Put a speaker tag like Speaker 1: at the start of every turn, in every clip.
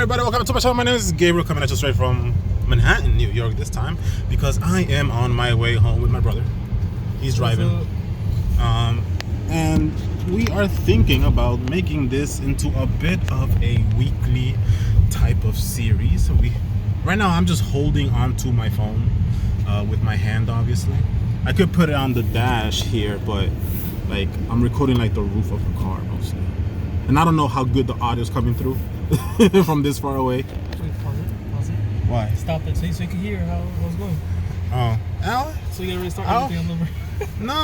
Speaker 1: everybody, welcome to my channel. My name is Gabriel, coming at you straight from Manhattan, New York this time, because I am on my way home with my brother. He's driving. And we are thinking about making this into a bit of a weekly type of series. Right now I'm just holding onto my phone with my hand, obviously. I could put it on the dash here, but like I'm recording like the roof of the car mostly. And I don't know how good the audio is coming through from this far away.
Speaker 2: Wait, pause it.
Speaker 1: Why?
Speaker 2: Stop it so you can hear how it's going.
Speaker 1: Oh. Al?
Speaker 2: So you gotta restart everything all over.
Speaker 1: No,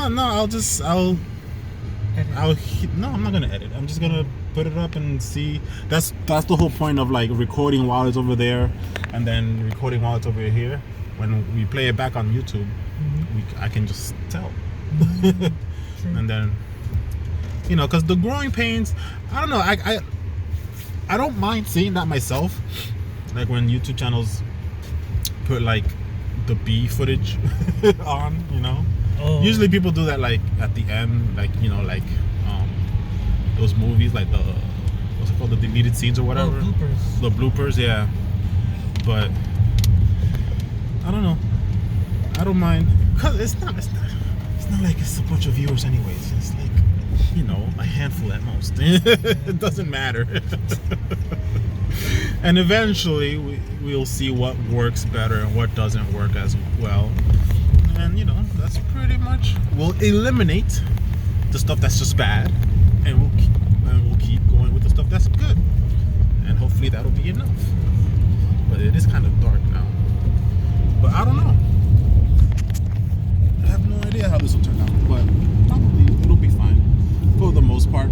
Speaker 1: I'm not gonna edit. I'm just gonna put it up and see. That's the whole point of like recording while it's over there, and then recording while it's over here. When we play it back on YouTube, I can just tell. And then, you know, because the growing pains, I don't know. I don't mind seeing that myself. Like when YouTube channels put like the B footage on, you know.
Speaker 2: Oh.
Speaker 1: Usually people do that like at the end, like, you know, like those movies, like the what's it called, the deleted scenes or whatever.
Speaker 2: Oh, bloopers.
Speaker 1: The bloopers, yeah. But I don't know. I don't mind, cause it's not like it's a bunch of viewers anyways. It's like, you know, a handful at most. It doesn't matter. And eventually we'll see what works better and what doesn't work as well. And, you know, that's pretty much, we'll eliminate the stuff that's just bad, and we'll keep going with the stuff that's good, and hopefully that'll be enough. But it is kind of dark now, but I don't know. I have no idea how this will turn out, but probably it'll be fine for the most part.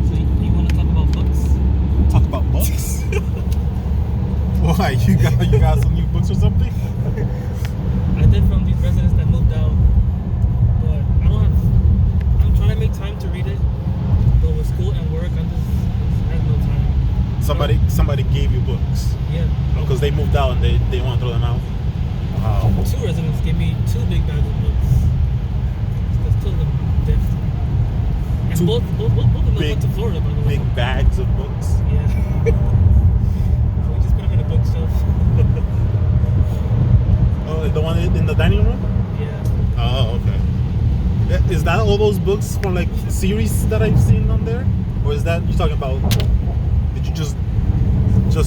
Speaker 2: So you want to talk about books?
Speaker 1: Talk about books? Why, you got some new books or something?
Speaker 2: I did from these residents that moved out, but I'm trying to make time to read it, but with school and work, I have no time.
Speaker 1: Somebody gave you books?
Speaker 2: Yeah.
Speaker 1: Because they moved out and they want to throw them out? Wow.
Speaker 2: 2 residents gave me 2 big bags of books. Because 2 of them left. And both of them went to Florida, by the way.
Speaker 1: Big bags of books?
Speaker 2: Yeah. So we just put them in a bookshelf.
Speaker 1: Oh, the one in the dining room?
Speaker 2: Yeah.
Speaker 1: Oh, okay. Is that all those books from like series that I've seen on there? Or is that, you talking about, did you just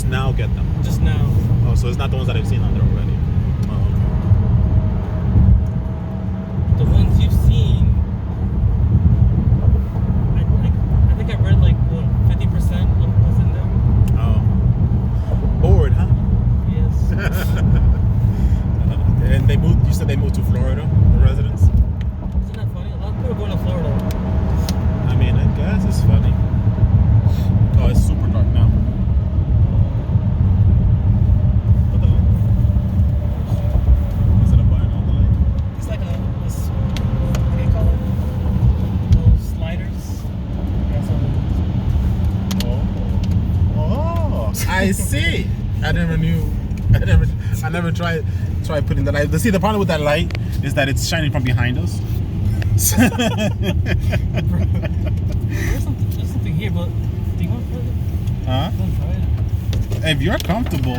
Speaker 1: now get them?
Speaker 2: Just now.
Speaker 1: Oh, so it's not the ones that I've seen on there already? Oh,
Speaker 2: okay. The ones you've seen, I think I read like, what, 50% of what's in there?
Speaker 1: Oh. Bored, huh?
Speaker 2: Yes.
Speaker 1: And they moved, you said they moved to Florida, the residents?
Speaker 2: Isn't that funny? A lot of people are going to Florida.
Speaker 1: I mean, I guess it's funny. Oh, it's super dark now. What the light? Is it a button on the light?
Speaker 2: It's like what do you call it? Those sliders. That's all it is.
Speaker 1: Oh, I see. I never tried putting the light. See, the problem with that light is that it's shining from behind us.
Speaker 2: There's something here, but do you want to put it?
Speaker 1: Huh?
Speaker 2: Don't try it.
Speaker 1: If you're comfortable,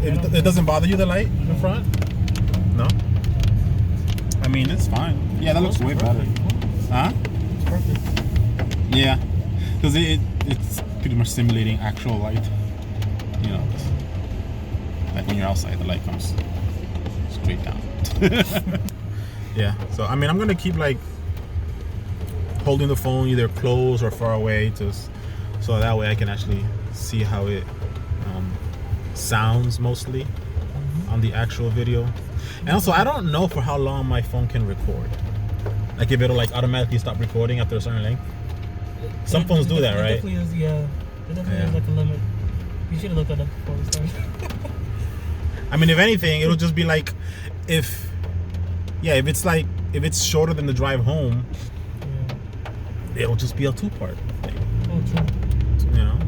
Speaker 1: it doesn't bother you, the light in front? No? I mean, it's fine. Yeah, that looks way better. Huh?
Speaker 2: It's perfect.
Speaker 1: Yeah, because it's pretty much simulating actual light. You know, like when you're outside, the light comes straight down. Yeah, so I mean, I'm gonna keep like holding the phone either close or far away, so that way I can actually see how it sounds mostly on the actual video. And also, I don't know for how long my phone can record. Like if it'll like automatically stop recording after a certain length. Some phones do that, right?
Speaker 2: Definitely is, yeah. There definitely is like a limit. You should have looked at that before we started.
Speaker 1: I mean, if anything, it'll just be like, if it's shorter than the drive home, it'll just be a 2-part thing.
Speaker 2: Oh, true.
Speaker 1: You know,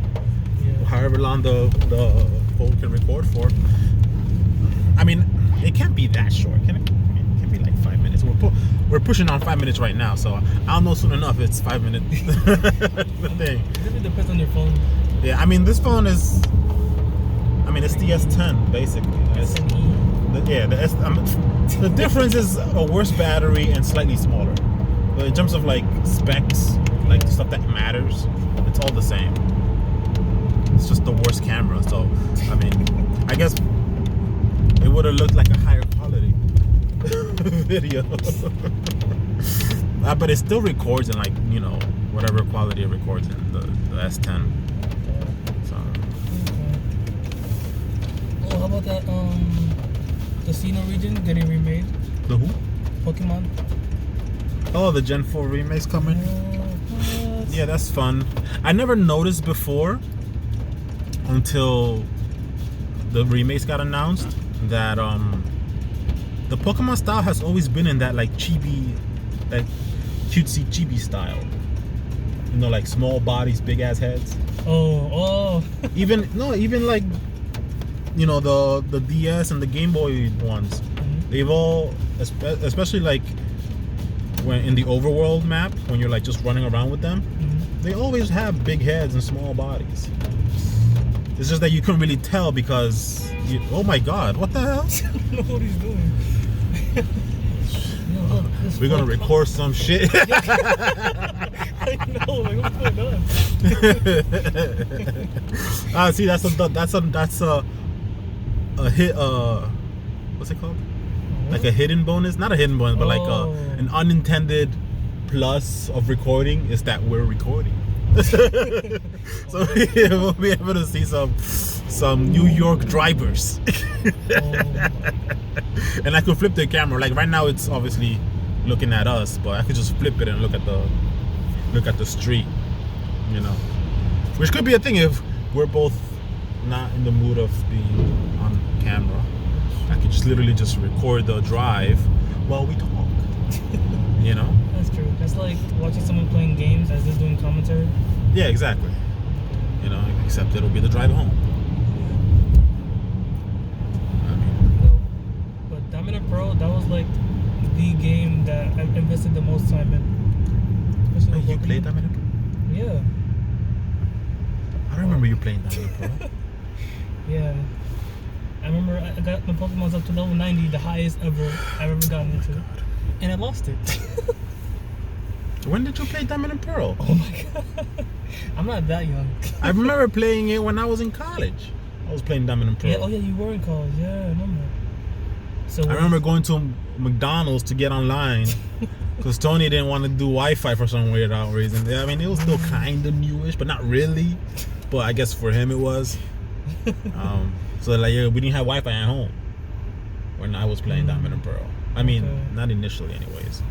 Speaker 1: however long the phone can record for. I mean, it can't be that short, can it? I mean, it can be like 5 minutes. We're we're pushing on 5 minutes right now, so I'll know soon enough it's 5 minutes. The thing.
Speaker 2: It depends on your phone.
Speaker 1: Yeah, I mean this phone is. I mean it's the S10 basically. The difference is a worse battery and slightly smaller. But in terms of like specs, like the stuff that matters, it's all the same. It's just the worst camera. So I mean, I guess it would have looked like a higher quality video. But it still records in like, you know, whatever quality it records in the S10. So.
Speaker 2: Oh, how about that the Sinnoh region getting remade?
Speaker 1: The who?
Speaker 2: Pokemon.
Speaker 1: Oh, the Gen 4 remake's coming. Yeah, that's fun. I never noticed before until the remakes got announced that the Pokemon style has always been in that like chibi, that cutesy chibi style. You know, like small bodies, big ass heads.
Speaker 2: Oh.
Speaker 1: even like, you know, the DS and the Game Boy ones.
Speaker 2: Mm-hmm.
Speaker 1: They've all, especially like when in the overworld map, when you're like just running around with them,
Speaker 2: Mm-hmm.
Speaker 1: they always have big heads and small bodies. It's just that you couldn't really tell because oh my god, what the hell?
Speaker 2: I don't know what he's doing. Yo, look,
Speaker 1: We're gonna record some shit.
Speaker 2: I know, like what's going on?
Speaker 1: See, that's a hit. What's it called? Like a hidden bonus, not a hidden bonus, but like an unintended plus of recording is that we're recording. So yeah, we'll be able to see some New York drivers. And I could flip the camera. Like right now, it's obviously looking at us, but I could just flip it and look at the street. You know, which could be a thing if we're both not in the mood of being on camera. I could just literally just record the drive while we talk. You know?
Speaker 2: That's true. That's like watching someone playing games as they're doing commentary.
Speaker 1: Yeah, exactly. You know, except it'll be the drive home.
Speaker 2: But Diamond and Pearl, that was like the game that I've invested the most time in.
Speaker 1: You played Diamond and Pearl?
Speaker 2: Yeah.
Speaker 1: I don't remember you playing Diamond and Pearl.
Speaker 2: Yeah. I remember I got my Pokemon's up to level 90, the highest I've ever gotten into. And I lost it.
Speaker 1: When did you play Diamond and Pearl?
Speaker 2: Oh my god. I'm not that young.
Speaker 1: I remember playing it when I was in college. I was playing Diamond and Pearl.
Speaker 2: Yeah, oh yeah, you were in college. Yeah, I remember. So
Speaker 1: I remember going to McDonald's to get online because Tony didn't want to do Wi-Fi for some weird reason. I mean, it was still kind of newish, but not really. But I guess for him it was. So like, yeah, we didn't have Wi-Fi at home when I was playing Diamond and Pearl. I mean, not initially, anyways.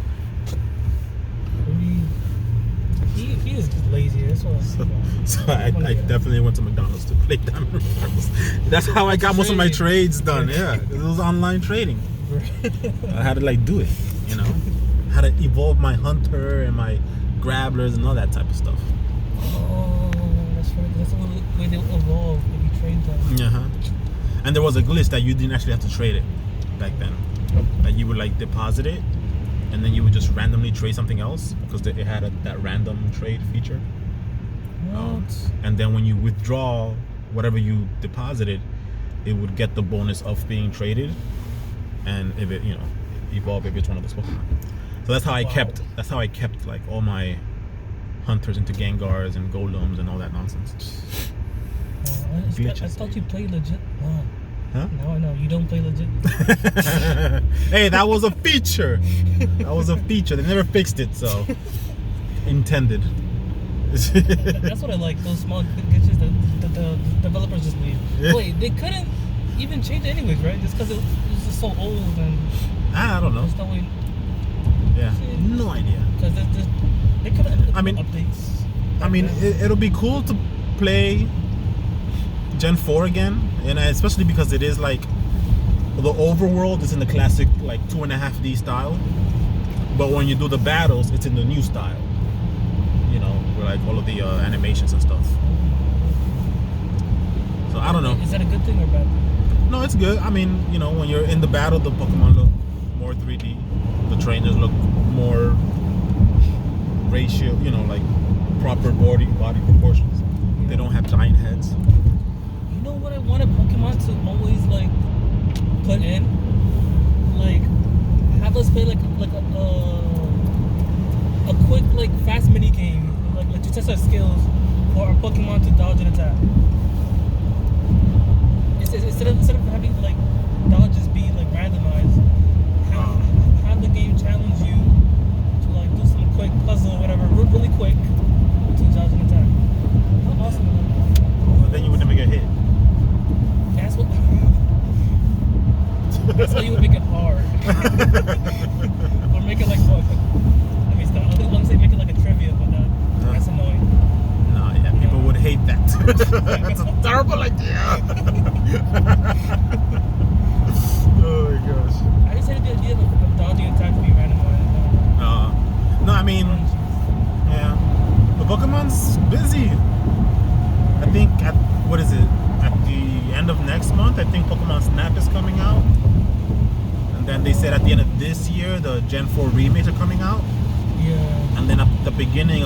Speaker 2: He is lazy. That's what
Speaker 1: So I definitely went to McDonald's to play Diamond and Pearl. That's how I got most of my trades done. Yeah, it was online trading. I had to like do it, you know. How to evolve my hunter and my grabblers and all that type of stuff.
Speaker 2: Oh, that's right. That's the way they evolve if you trade them.
Speaker 1: Uh-huh. And there was a glitch that you didn't actually have to trade it back then. That you would like deposit it, and then you would just randomly trade something else because it had that random trade feature. And then when you withdraw whatever you deposited, it would get the bonus of being traded, and if it, you know, evolve if it's one of those Pokemon. So that's how I kept. That's how I kept like all my hunters into Gengars and Golems and all that nonsense.
Speaker 2: I thought you played legit. Oh.
Speaker 1: Huh?
Speaker 2: Now I know you don't play legit.
Speaker 1: Hey, that was a feature. That was a feature. They never fixed it, so intended.
Speaker 2: That's what I like. Those small glitches that the developers just leave.
Speaker 1: Yeah.
Speaker 2: Wait, they couldn't even change it anyways, right? Just because it was just so old and.
Speaker 1: I don't know.
Speaker 2: There's no way.
Speaker 1: Yeah, no idea.
Speaker 2: Because they could have updates.
Speaker 1: I mean, it'll be cool to play Gen 4 again, and especially because it is like the overworld is in the classic like 2.5D style, but when you do the battles, it's in the new style. You know, with like all of the animations and stuff. So I don't know.
Speaker 2: Is that a good thing or bad thing?
Speaker 1: No, it's good. I mean, you know, when you're in the battle, the Pokemon look more 3D. The trainers look more ratio, like proper body proportions. They don't have giant heads.
Speaker 2: You know what I wanted Pokemon to always like put in? Like have us play like a quick like fast mini game, like to test our skills for our Pokemon to dodge and attack. Instead of having like dodges be like randomized, have the game challenge you to like do some quick puzzle or whatever, really quick to dodge and attack. How awesome would that be?
Speaker 1: But then you would never get hit.
Speaker 2: That's how you would make it hard. Or make it like what? Let me stop. I was gonna say make it like a trivia, but that's annoying.
Speaker 1: No, yeah, people would hate that. That's a terrible idea. Oh my gosh.
Speaker 2: I just hated the idea of dodging attack to be randomized.
Speaker 1: No, I mean, yeah, the Pokemon's busy. I think at the end of next month, I think Pokemon Snap is coming out. And then they said at the end of this year, the Gen 4 remakes are coming out.
Speaker 2: Yeah.
Speaker 1: And then at the beginning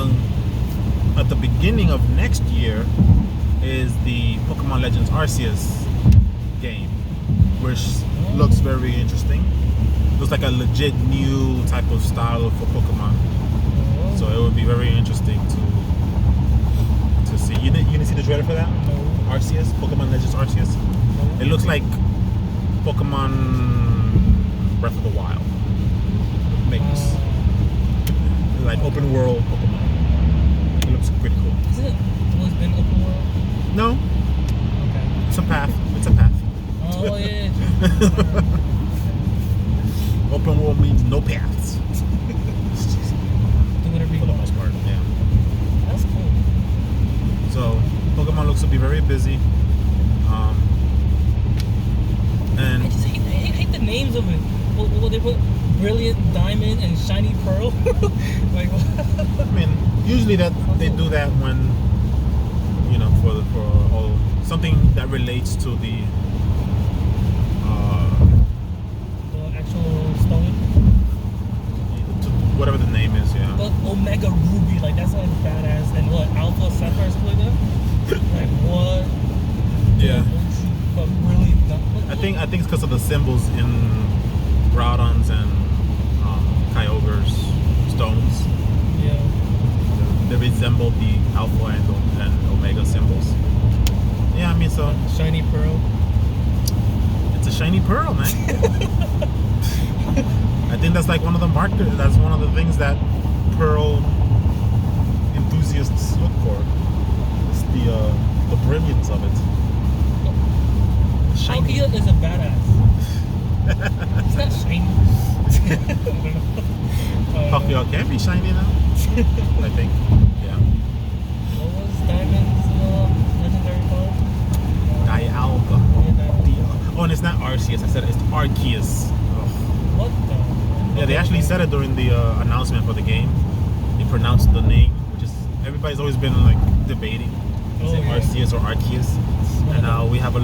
Speaker 1: of next year is the Pokemon Legends Arceus game, which looks very interesting. Looks like a legit new type of style for Pokemon. So it would be very interesting to see. You didn't see the trailer for that?
Speaker 2: No.
Speaker 1: Arceus, Pokemon Legends Arceus. It looks like Pokemon Breath of the Wild mix. Like open world Pokemon. It looks pretty cool.
Speaker 2: Hasn't it always been open world?
Speaker 1: No,
Speaker 2: Okay.
Speaker 1: it's a path. It's a path.
Speaker 2: Oh yeah.
Speaker 1: Open world means no paths.
Speaker 2: Do whatever you
Speaker 1: For the
Speaker 2: want.
Speaker 1: most part, yeah.
Speaker 2: That's cool.
Speaker 1: So Pokemon looks to be very busy. And
Speaker 2: I just hate the names of it. What they put? Brilliant Diamond and Shiny Pearl. Like what?
Speaker 1: I mean, usually that they do that when for all something that relates to the
Speaker 2: actual stone.
Speaker 1: to whatever the name is, yeah.
Speaker 2: But Omega Ruby, like that's like badass. And what Alpha Sapphire is like that? Like what?
Speaker 1: Yeah.
Speaker 2: But really,
Speaker 1: I think it's because of the symbols in Groudon's and Kyogre's stones.
Speaker 2: Yeah.
Speaker 1: They resemble the Alpha and Omega symbols. Yeah, I mean, so
Speaker 2: Shiny Pearl.
Speaker 1: it's a shiny pearl, man. I think that's like one of the markers. That's one of the things that pearl enthusiasts look for. It's the brilliance of it. Shiny.
Speaker 2: Palkia is a badass. It's not shiny.
Speaker 1: Palkia can be shiny now. I think. Yeah.
Speaker 2: What was Diamond's legendary called?
Speaker 1: Dialga.
Speaker 2: Yeah,
Speaker 1: Oh, and it's not Arceus. I said it's Arceus.
Speaker 2: what the?
Speaker 1: Yeah, they actually said it during the announcement for the game. They pronounced the name, which is everybody's always been like debating. Is it Arceus or Arceus? And now we have a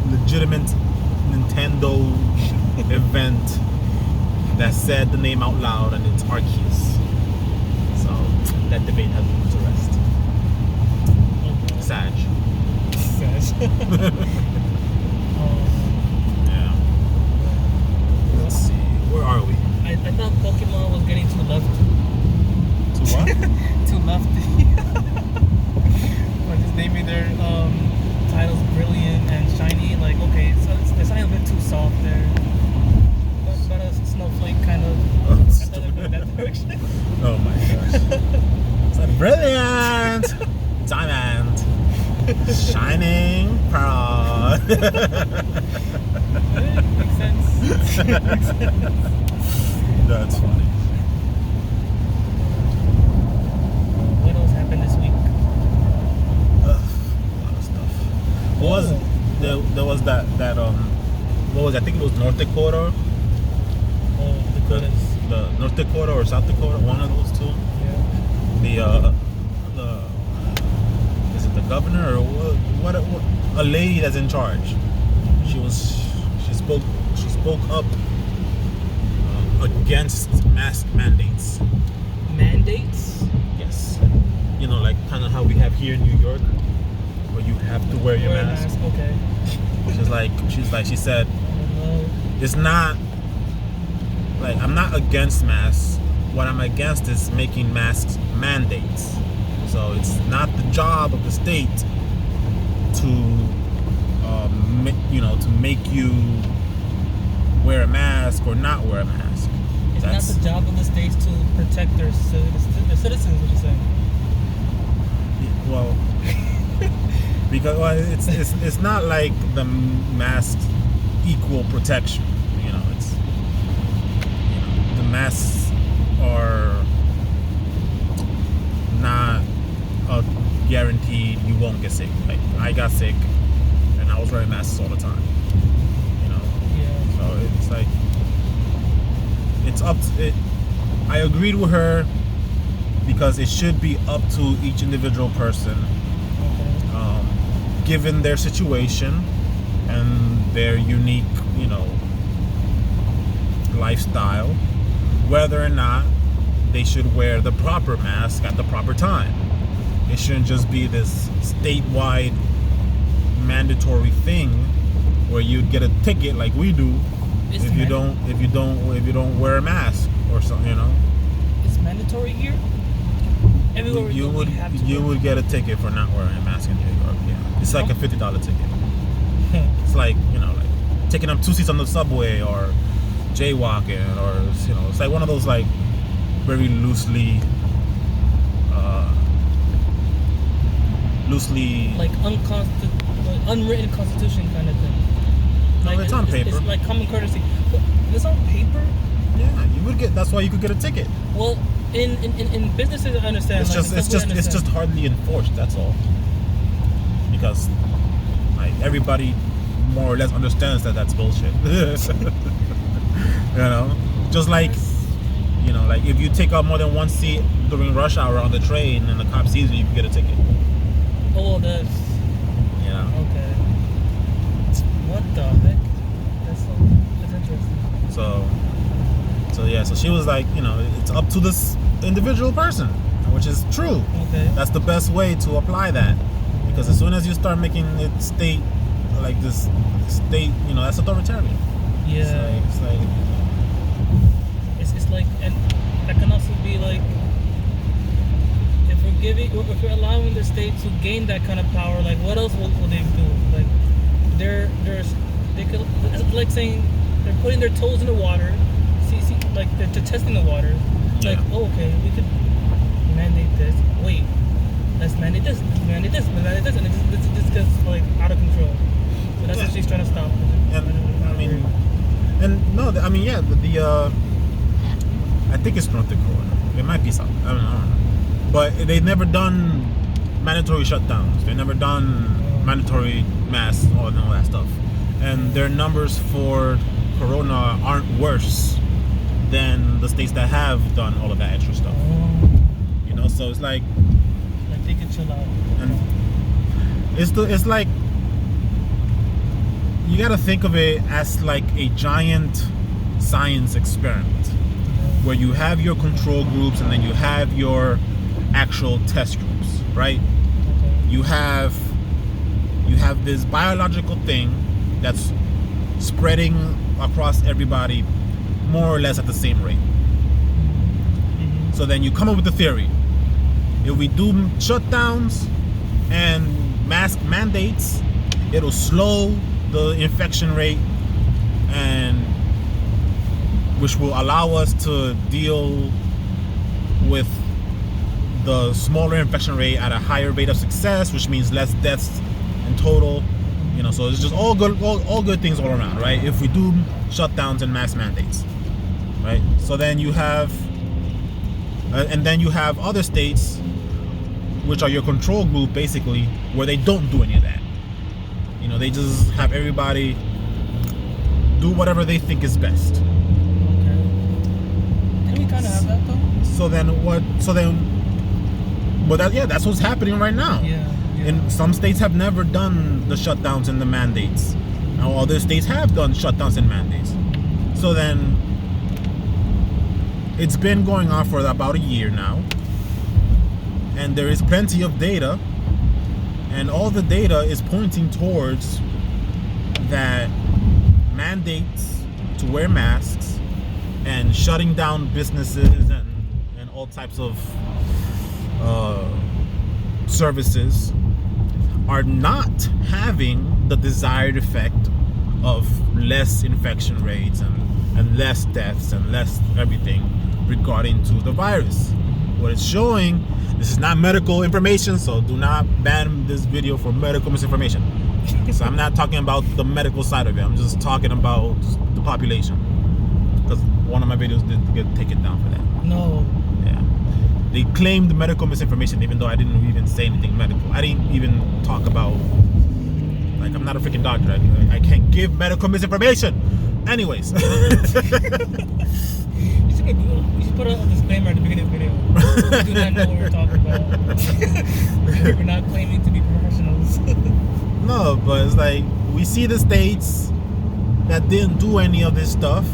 Speaker 1: legitimate Nintendo event that said the name out loud, and it's Arceus. So that debate has been put to rest. Sag. Yeah. Let's see. Where are we?
Speaker 2: I thought Pokemon was getting too lefty.
Speaker 1: To what?
Speaker 2: Too lefty. Like just naming their titles Brilliant and Shiny. Like okay, so they're sounding a bit too soft there. But a Snowflake kind of. I thought they went that direction.
Speaker 1: Oh my gosh. It's like brilliant! Diamond! Shining pearl!
Speaker 2: Makes sense. Makes sense.
Speaker 1: That's funny.
Speaker 2: What else happened this week?
Speaker 1: A lot of stuff. There was that what was it? I think it was North Dakota.
Speaker 2: Oh,
Speaker 1: The North Dakota or South Dakota, one of those two.
Speaker 2: Yeah.
Speaker 1: Is it the governor or what a lady that's in charge. She spoke up against mask mandates.
Speaker 2: Mandates?
Speaker 1: Yes. You know, like kind of how we have here in New York, where you have to wear your mask.
Speaker 2: Okay.
Speaker 1: She said, it's not like I'm not against masks. What I'm against is making masks mandates. So it's not the job of the state to to make you wear a mask or not wear a mask.
Speaker 2: It's not the job of the states to protect their citizens, what you're saying?
Speaker 1: Well, because it's not like the masks equal protection. The masks are not guaranteed you won't get sick. Like I got sick and I was wearing masks all the time.
Speaker 2: Yeah.
Speaker 1: So it's like it's up to it. I agreed with her because it should be up to each individual person, given their situation and their unique, lifestyle, whether or not they should wear the proper mask at the proper time. It shouldn't just be this statewide mandatory thing where you'd get a ticket like we do if you don't wear a mask or something.
Speaker 2: It's mandatory here. Everywhere
Speaker 1: you would get a ticket for not wearing a mask in New York. Yeah, it's like a $50 ticket. It's like like taking up 2 seats on the subway or jaywalking, or it's like one of those like very loosely
Speaker 2: like unwritten constitution kind of thing.
Speaker 1: Like it's on paper.
Speaker 2: It's like common courtesy. But it's on paper.
Speaker 1: Yeah, you would get. That's why you could get a ticket.
Speaker 2: Well, in businesses, I understand.
Speaker 1: It's just hardly enforced. That's all. Because like everybody more or less understands that that's bullshit. Just like like if you take up more than one seat during rush hour on the train and the cop sees you can get a ticket.
Speaker 2: Oh, that's okay. What the heck? That's interesting.
Speaker 1: So she was like, it's up to this individual person, which is true.
Speaker 2: Okay.
Speaker 1: That's the best way to apply that, because as soon as you start making it state, like this state, that's authoritarian.
Speaker 2: Yeah. It's like, and that can also be like, if we're allowing the state to gain that kind of power, like what else will they do? Like they could, it's like saying they're putting their toes in the water, see like they're testing the water. It's like, oh, okay, we could mandate this. Wait, let's mandate this. Let's mandate this. Let's mandate this, and this gets like out of control. So that's what she's trying to stop.
Speaker 1: I think it's North Dakota. It might be South. I don't know. But they've never done mandatory shutdowns. They've never done mandatory masks and all that stuff. And their numbers for Corona aren't worse than the states that have done all of that extra stuff. So it's like
Speaker 2: they can chill out.
Speaker 1: And it's like you gotta think of it as like a giant science experiment where you have your control groups and then you have your actual test groups, right?
Speaker 2: Okay.
Speaker 1: You have this biological thing that's spreading across everybody more or less at the same rate.
Speaker 2: Mm-hmm.
Speaker 1: So then you come up with a theory. If we do shutdowns and mask mandates, it'll slow the infection rate, and which will allow us to deal with the smaller infection rate at a higher rate of success, which means less deaths in total. So it's just all good things all around, right? If we do shutdowns and mask mandates, right? So then you have other states, which are your control group, basically, where they don't do any of that. They just have everybody do whatever they think is best.
Speaker 2: Okay. Didn't we kind of have that though?
Speaker 1: That's what's happening right now.
Speaker 2: Yeah.
Speaker 1: And some states have never done the shutdowns and the mandates. Now other states have done shutdowns and mandates. So then It's been going on for about a year now, and there is plenty of data, and all the data is pointing towards that mandates to wear masks and shutting down businesses and all types of services are not having the desired effect of less infection rates and less deaths and less everything regarding to the virus. What it's showing, this is not medical information, so do not ban this video for medical misinformation. So I'm not talking about the medical side of it, I'm just talking about the population, because one of my videos did get taken down for that.
Speaker 2: No.
Speaker 1: Yeah. They claimed medical misinformation even though I didn't even say anything medical. I didn't even talk about, like, I'm not a freaking doctor. I can't give medical misinformation. Anyways.
Speaker 2: You should put a disclaimer at the beginning of the video. We do not know what we're talking about. We're not claiming to be professionals.
Speaker 1: No, but it's like, we see the states that didn't do any of this stuff,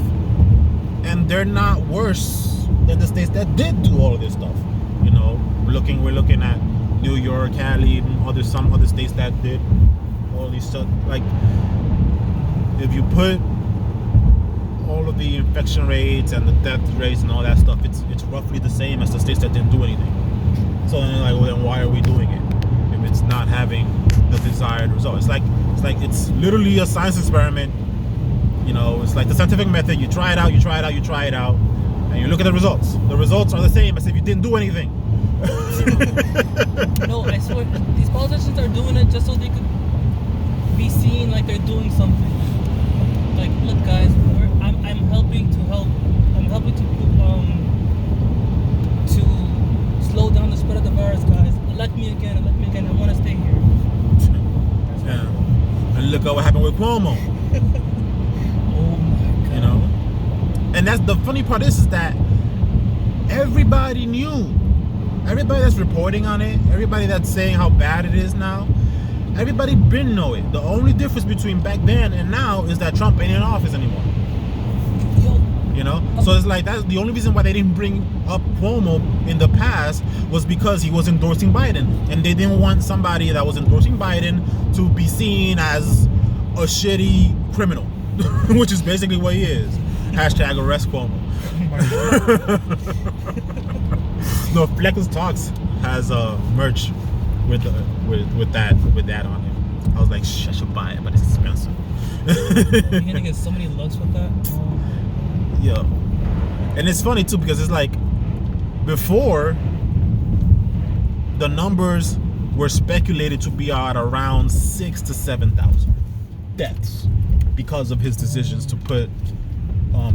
Speaker 1: and they're not worse than the states that did do all of this stuff. You know, we're looking at New York, Cali, and some other states that did all these stuff. Like, if you put all of the infection rates and the death rates and all that stuff, it's roughly the same as the states that didn't do anything. So then, like, well, then why are we doing it if it's not having the desired result? It's literally a science experiment. You know, it's like the scientific method. You try it out, and you look at the results. The results are the same as if you didn't do anything.
Speaker 2: No, I swear, these politicians are doing it just so they could be seen like they're doing something. Like, look, guys, I'm helping to help. I'm helping to slow down the spread of the virus, guys. Elect me again. I want to stay here.
Speaker 1: Yeah. And look at what happened with Cuomo.
Speaker 2: Oh my God.
Speaker 1: You know? And that's the funny part is that everybody knew. Everybody that's reporting on it, everybody that's saying how bad it is now, everybody been know it. The only difference between back then and now is that Trump ain't in office anymore. You know? So it's like, that's the only reason why they didn't bring up Cuomo in the past was because he was endorsing Biden. And they didn't want somebody that was endorsing Biden to be seen as a shitty criminal. Which is basically what he is. Hashtag arrest Cuomo. No, Fleckles Talks has merch with that on it. I was like, I should buy it, but it's expensive.
Speaker 2: You're gonna get so many looks with that.
Speaker 1: Yeah, and it's funny too because it's like before the numbers were speculated to be at around 6,000 to 7,000 deaths because of his decisions to put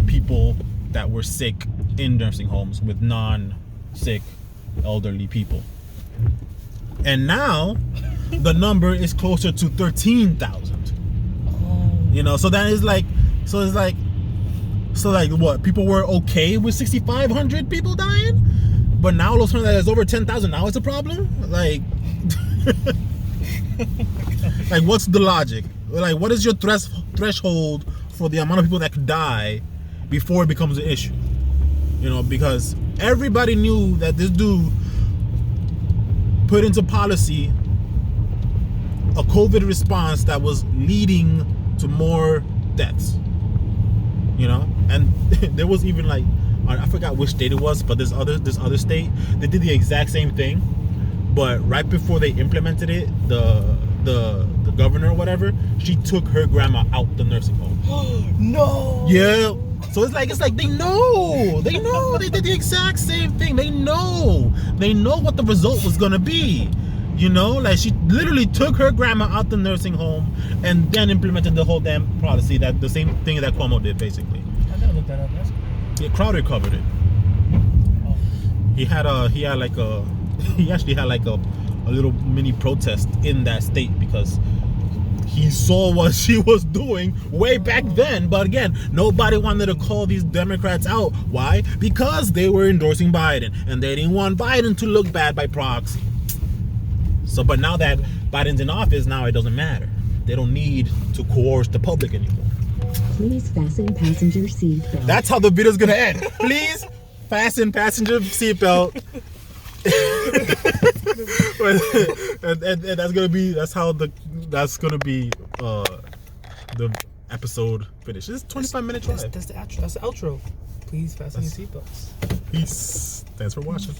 Speaker 1: people that were sick in nursing homes with non-sick elderly people. And now the number is closer to 13,000. You know, so that is like, so what? People were okay with 6,500 people dying, but now all of a sudden that is over 10,000. Now it's a problem. Like, like what's the logic? Like, what is your threshold for the amount of people that could die before it becomes an issue? You know, because everybody knew that this dude put into policy a COVID response that was leading to more deaths. You know, and there was even like, I forgot which state it was, but this other state, they did the exact same thing, but right before they implemented it, the governor or whatever, she took her grandma out the nursing home.
Speaker 2: No.
Speaker 1: Yeah. So it's like they know they did the exact same thing. They know what the result was gonna be. You know, like she literally took her grandma out the nursing home and then implemented the whole damn policy, that the same thing that Cuomo did basically.
Speaker 2: I gotta look that up. That's
Speaker 1: Yeah, Crowder covered it.
Speaker 2: Oh.
Speaker 1: He actually had like a little mini protest in that state because he saw what she was doing way back then. But again, nobody wanted to call these Democrats out. Why? Because they were endorsing Biden and they didn't want Biden to look bad by proxy. So, but now that Biden's in office, now it doesn't matter. They don't need to coerce the public anymore.
Speaker 3: Please fasten passenger seat belt.
Speaker 1: That's how the video's gonna end. Please Fasten passenger seatbelt. and that's gonna be the episode finish. This is 25-minute drive.
Speaker 2: That's the outro. Please fasten your seatbelts.
Speaker 1: Peace. Thanks for watching.